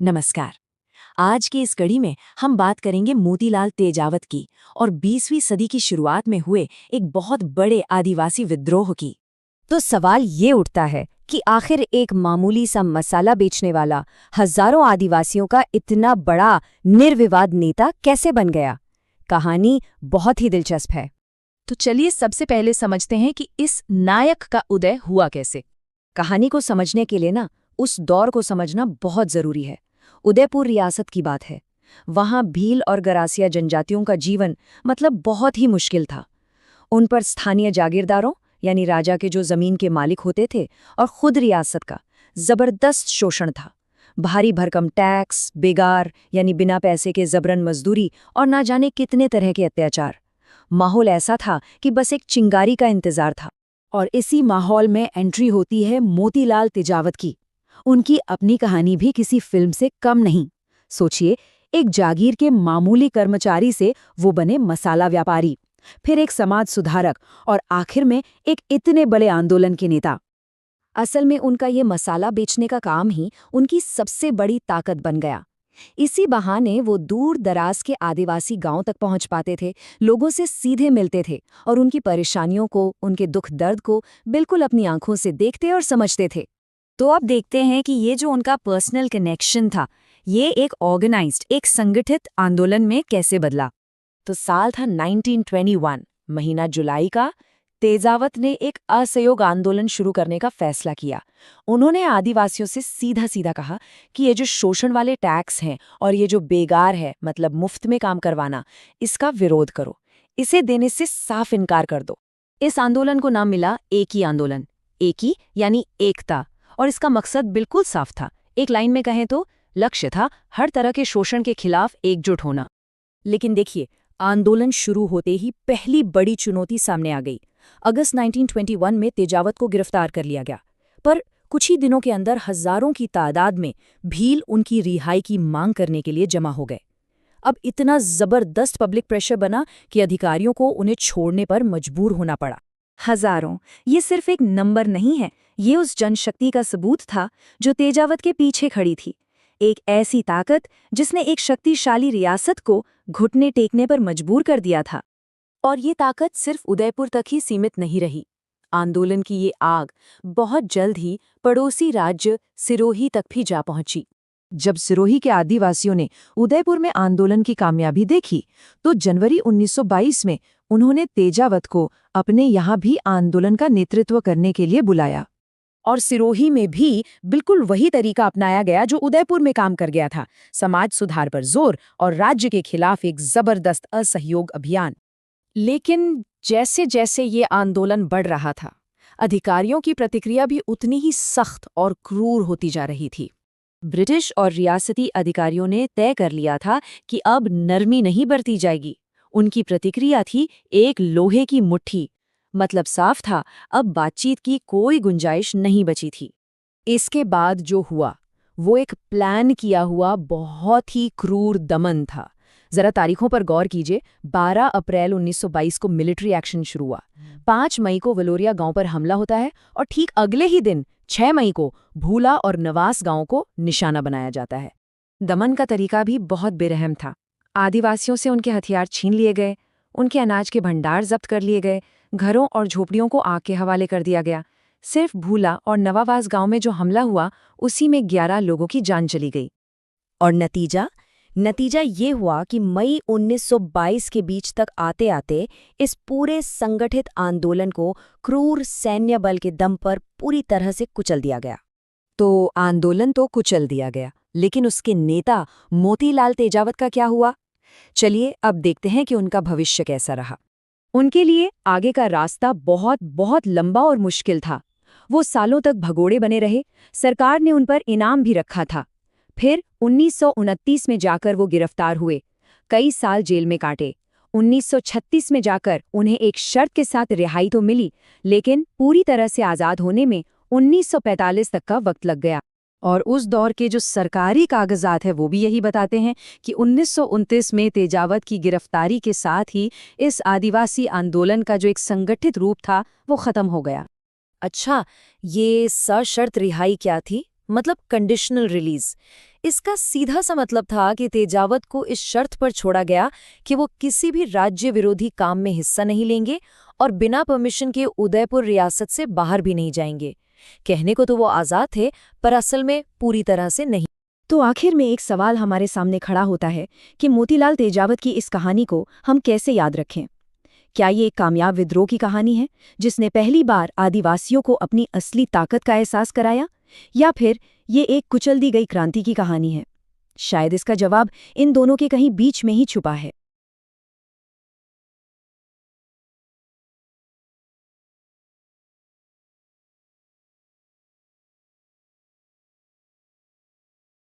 नमस्कार। आज की इस कड़ी में हम बात करेंगे मोतीलाल तेजावत की और 20वीं सदी की शुरुआत में हुए एक बहुत बड़े आदिवासी विद्रोह की। तो सवाल ये उठता है कि आखिर एक मामूली सा मसाला बेचने वाला हजारों आदिवासियों का इतना बड़ा निर्विवाद नेता कैसे बन गया। कहानी बहुत ही दिलचस्प है। तो चलिए सबसे पहले समझते हैं कि इस नायक का उदय हुआ कैसे। कहानी को समझने के लिए उस दौर को समझना बहुत जरूरी है। उदयपुर रियासत की बात है। वहां भील और गरासिया जनजातियों का जीवन बहुत ही मुश्किल था। उन पर स्थानीय जागीरदारों यानी राजा के जो जमीन के मालिक होते थे और खुद रियासत का जबरदस्त शोषण था। भारी भरकम टैक्स, बेगार यानी बिना पैसे के जबरन मजदूरी और ना जाने कितने तरह के अत्याचार। माहौल ऐसा था कि बस एक चिंगारी का इंतजार था। और इसी माहौल में एंट्री होती है मोतीलाल तेजावत की। उनकी अपनी कहानी भी किसी फिल्म से कम नहीं। सोचिए, एक जागीर के मामूली कर्मचारी से वो बने मसाला व्यापारी, फिर एक समाज सुधारक और आखिर में एक इतने बड़े आंदोलन के नेता। असल में उनका ये मसाला बेचने का काम ही उनकी सबसे बड़ी ताकत बन गया। इसी बहाने वो दूर दराज के आदिवासी गांव तक पहुंच पाते थे, लोगों से सीधे मिलते थे और उनकी परेशानियों को, उनके दुख दर्द को बिल्कुल अपनी आंखों से देखते और समझते थे। तो अब देखते हैं कि ये जो उनका पर्सनल कनेक्शन था, ये एक ऑर्गेनाइज्ड, एक संगठित आंदोलन में कैसे बदला। तो साल था 1921, महीना जुलाई का। तेजावत ने एक असहयोग आंदोलन शुरू करने का फैसला किया। उन्होंने आदिवासियों से सीधा सीधा कहा कि ये जो शोषण वाले टैक्स हैं और ये जो बेगार है, मुफ्त में काम करवाना, इसका विरोध करो, इसे देने से साफ इनकार कर दो। इस आंदोलन को नाम मिला एक ही आंदोलन। एक ही यानी एकता। और इसका मकसद बिल्कुल साफ था। एक लाइन में कहें तो लक्ष्य था हर तरह के शोषण के खिलाफ एकजुट होना। लेकिन देखिए, आंदोलन शुरू होते ही पहली बड़ी चुनौती सामने आ गई। अगस्त 1921 में तेजावत को गिरफ्तार कर लिया गया। पर कुछ ही दिनों के अंदर हजारों की तादाद में भील उनकी रिहाई की मांग करने के लिए जमा हो गए। अब इतना जबरदस्त पब्लिक प्रेशर बना कि अधिकारियों को उन्हें छोड़ने पर मजबूर होना पड़ा। हजारों, ये सिर्फ एक नंबर नहीं है, ये उस जनशक्ति का सबूत था जो तेजावत के पीछे खड़ी थी। एक ऐसी ताकत जिसने एक शक्तिशाली रियासत को घुटने टेकने पर मजबूर कर दिया था। और ये ताकत सिर्फ उदयपुर तक ही सीमित नहीं रही। आंदोलन की ये आग बहुत जल्द ही पड़ोसी राज्य सिरोही तक भी जा पहुंची। जब सिरोही के आदिवासियों ने उदयपुर में आंदोलन की कामयाबी देखी, तो जनवरी 1922 में उन्होंने तेजावत को अपने यहाँ भी आंदोलन का नेतृत्व करने के लिए बुलाया। और सिरोही में भी बिल्कुल वही तरीका अपनाया गया जो उदयपुर में काम कर गया था। समाज सुधार पर जोर और राज्य के खिलाफ एक जबरदस्त असहयोग अभियान। लेकिन जैसे जैसे ये आंदोलन बढ़ रहा था, अधिकारियों की प्रतिक्रिया भी उतनी ही सख्त और क्रूर होती जा रही थी। ब्रिटिश और रियासती अधिकारियों ने तय कर लिया था कि अब नरमी नहीं बरती जाएगी। उनकी प्रतिक्रिया थी एक लोहे की मुट्ठी। साफ था, अब बातचीत की कोई गुंजाइश नहीं बची थी। इसके बाद जो हुआ वो एक प्लान किया हुआ बहुत ही क्रूर दमन था। जरा तारीखों पर गौर कीजिए। 12 अप्रैल 1922 को मिलिट्री एक्शन शुरू हुआ। 5 मई को वलोरिया गांव पर हमला होता है और ठीक अगले ही दिन 6 मई को भूला और नवास गांव को निशाना बनाया जाता है। दमन का तरीका भी बहुत बेरहम था। आदिवासियों से उनके हथियार छीन लिए गए, उनके अनाज के भंडार जब्त कर लिए गए, घरों और झोपड़ियों को आग के हवाले कर दिया गया। सिर्फ भूला और नवावास गांव में जो हमला हुआ, उसी में 11 लोगों की जान चली गई। और नतीजा ये हुआ कि मई 1922 के बीच तक आते आते इस पूरे संगठित आंदोलन को क्रूर सैन्य बल के दम पर पूरी तरह से कुचल दिया गया। तो आंदोलन तो कुचल दिया गया, लेकिन उसके नेता मोतीलाल तेजावत का क्या हुआ? चलिए अब देखते हैं कि उनका भविष्य कैसा रहा। उनके लिए आगे का रास्ता बहुत बहुत लंबा और मुश्किल था। वो सालों तक भगोड़े बने रहे। सरकार ने उन पर इनाम भी रखा था। फिर 1929 में जाकर वो गिरफ्तार हुए, कई साल जेल में काटे। 1936 में जाकर उन्हें एक शर्त के साथ रिहाई तो मिली, लेकिन पूरी तरह से आज़ाद होने में 1945 तक का वक्त लग गया। और उस दौर के जो सरकारी कागजात है वो भी यही बताते हैं कि 1929 में तेजावत की गिरफ्तारी के साथ ही इस आदिवासी आंदोलन का जो एक संगठित रूप था वो खत्म हो गया। अच्छा, ये सशर्त रिहाई क्या थी? Conditional release. इसका सीधा सा मतलब था कि तेजावत को इस शर्त पर छोड़ा गया कि वो किसी भी राज्य विरोधी काम में हिस्सा नहीं लेंगे और बिना परमिशन के उदयपुर रियासत से बाहर भी नहीं जाएंगे। कहने को तो वो आज़ाद थे, पर असल में पूरी तरह से नहीं। तो आखिर में एक सवाल हमारे सामने खड़ा होता है कि मोतीलाल तेजावत की इस कहानी को हम कैसे याद रखें? क्या ये एक कामयाब विद्रोह की कहानी है जिसने पहली बार आदिवासियों को अपनी असली ताकत का एहसास कराया, या फिर ये एक कुचल दी गई क्रांति की कहानी है? शायद इसका जवाब इन दोनों के कहीं बीच में ही छुपा है।